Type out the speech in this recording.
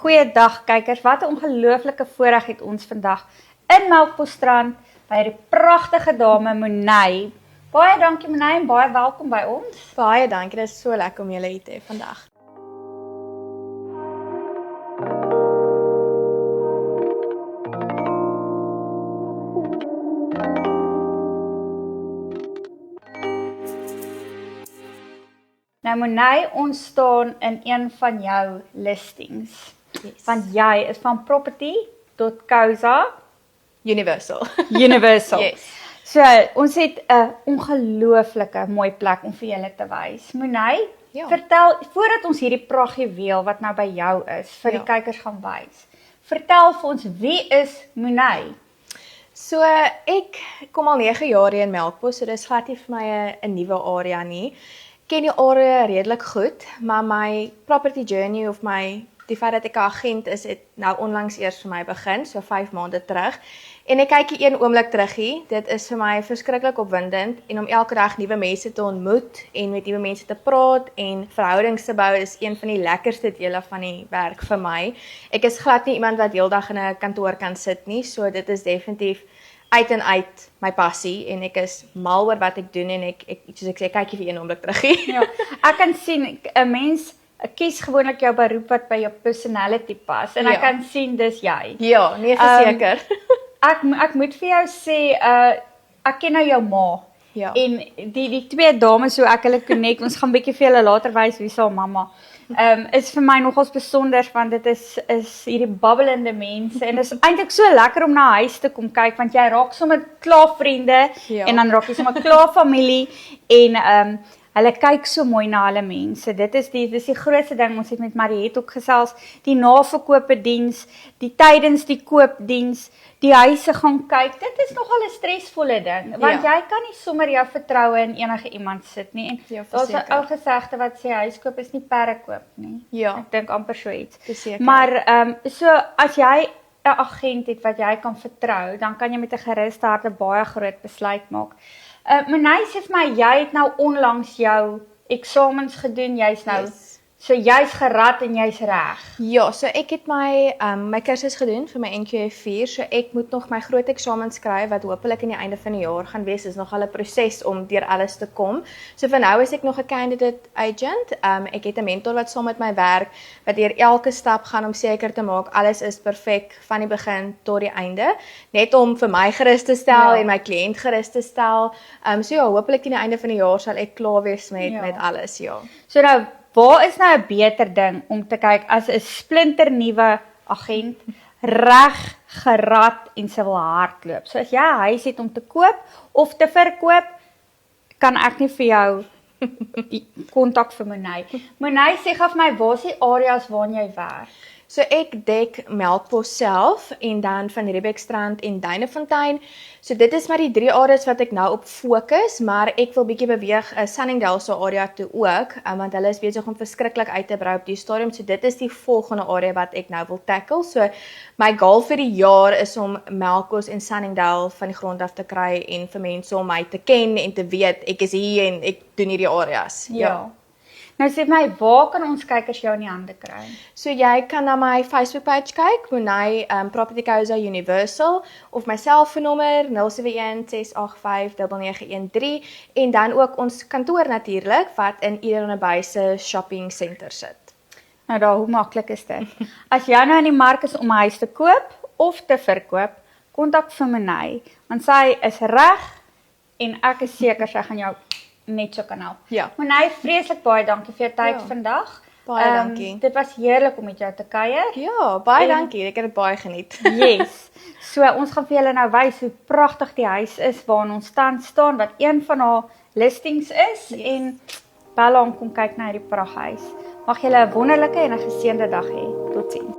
Goeiedag kykers, wat 'n ongelooflike voorreg het ons vandag in Melkbosstrand by die pragtige dame Monay. Baie dankie Monay en baie welkom by ons. Baie dankie, dit is so lekker om julle hier te hê vandag. Nou Monay, ons staan in een van jou listings. Yes. Want jy is van property.co.za Universal. Universal. Yes. So, ons het 'n ongelooflike mooi plek om vir julle te wys. Monay, Ja. vertel, voordat ons hierdie prachtjuweel wat nou by jou is, vir die Ja. kykers gaan wys, vertel vir ons, wie is Monay? So, ek kom al 9 jaar hier in Melkbos, so dis glad nie vir my 'n nuwe area nie. Ken die area redelik goed, maar my property journey of die feit dat ek 'n agent is, het nou onlangs eers vir my begin, so 5 maande terug. En ek kyk hier een oomblik terug hier, dit is vir my verskriklik opwindend en om elke dag nuwe mense te ontmoet en met nuwe mense te praat en verhoudings te bou, is een van die lekkerste dele van die werk vir my. Ek is glad nie iemand wat heeldag in 'n kantoor kan sit nie, so dit is definitief uit en uit my passie en ek is mal oor wat ek doen en ek soos ek sê, kyk hier vir een oomblik terug hier. Ja, ek kan sien, 'n mens kies gewoonlik jou beroep wat by jou personality pas, en ek Ja. kan sien, dis jy. Ja, nee, verseker. Ek moet vir jou sê, ek ken nou jou ma, Ja. en die twee dames, so ek hulle connect, ons gaan bietjie vir julle later wys wie se mamma, is vir my nogals besonder, want dit is hierdie babbelende mense, en dit is eintlik so lekker om na huis te kom kyk, want jy raak sommer klaar vriende, Ja. en dan raak jy sommer klaar familie, en hulle kyk so mooi na hulle mense. Dit is die grootste ding. Ons het met Mariette ook gesels, die naverkope diens, die tydens die koopdiens, die huise gaan kyk. Dit is nogal 'n stresvolle ding, want Ja. jy kan nie sommer jou vertroue in enige iemand sit nie. En Ja, daar's 'n verseker. ou gesegde wat sê huiskoop is nie perre koop nie. Ja. Ek dink amper so iets. Verseker. Maar so as jy 'n agent het wat jy kan vertrou, dan kan jy met 'n gerusde hart 'n baie groot besluit maak. Monay sê vir my, jy het nou onlangs jou eksamens gedoen, jy's nou, Yes. so jy's gerad en jy's reg. Ja, so ek het my kursus gedoen vir my NQF4, so ek moet nog my groot eksamen skryf wat hopelik aan die einde van die jaar gaan wees. Dit is nogal 'n proses om deur alles te kom. So vir nou is ek nog 'n candidate agent. Ek het 'n mentor wat saam met my werk, wat deur elke stap gaan om seker te maak alles is perfek van die begin tot die einde, net om vir my gerus te stel en my kliënt gerus te stel. So ja, hopelik aan die einde van die jaar sal ek klaar wees met alles, ja. So nou, waar is nou 'n beter ding om te kyk as 'n splinternuwe agent reg gerad en sy wil hardloop? So as jy 'n huis het om te koop of te verkoop, kan ek nie vir jou kontak vir Monay. Monay, sê gou vir my, waar is die areas waarin jy werk? So ek dek Melkbos self en dan van Riebeekstrand en Duinefontein. So dit is maar die 3 areas wat ek nou op fokus, maar ek wil bietjie beweeg Sunningdale se area toe ook, want hulle is besig om verskriklik uit te brei op die stadium. So dit is die volgende area wat ek nou wil tackle. So my goal vir die jaar is om Melkbos en Sunningdale van die grond af te kry en vir mense om my te ken en te weet ek is hier en ek doen hierdie areas. Ja. Nou sê my, waar kan ons kykers jou in die hande kry? So jy kan na my Facebook page kyk, Monay Property.co.za Universal, of my selfoonnommer 071 685 9913, en dan ook ons kantoor natuurlik wat in Edenby se shopping center sit. Nou daar, hoe maklik is dit? As jy nou in die mark is om 'n huis te koop of te verkoop, kontak vir Monay, want sy is reg en ek is seker sy gaan jou net so kan help. Ja. Monay, vreeslik baie dankie vir jou tyd Ja. vandag. Baie dankie. Dit was heerlik om met jou te kuier. Ja, baie En- dankie. Ek het dit baie geniet. Yes. So ons gaan vir julle nou wys hoe pragtig die huis is waarin ons tans staan, wat een van haar listings is, en bel aan kom kyk na hierdie prachthuis. Mag julle 'n wonderlike en 'n geseënde dag hê. Totsiens.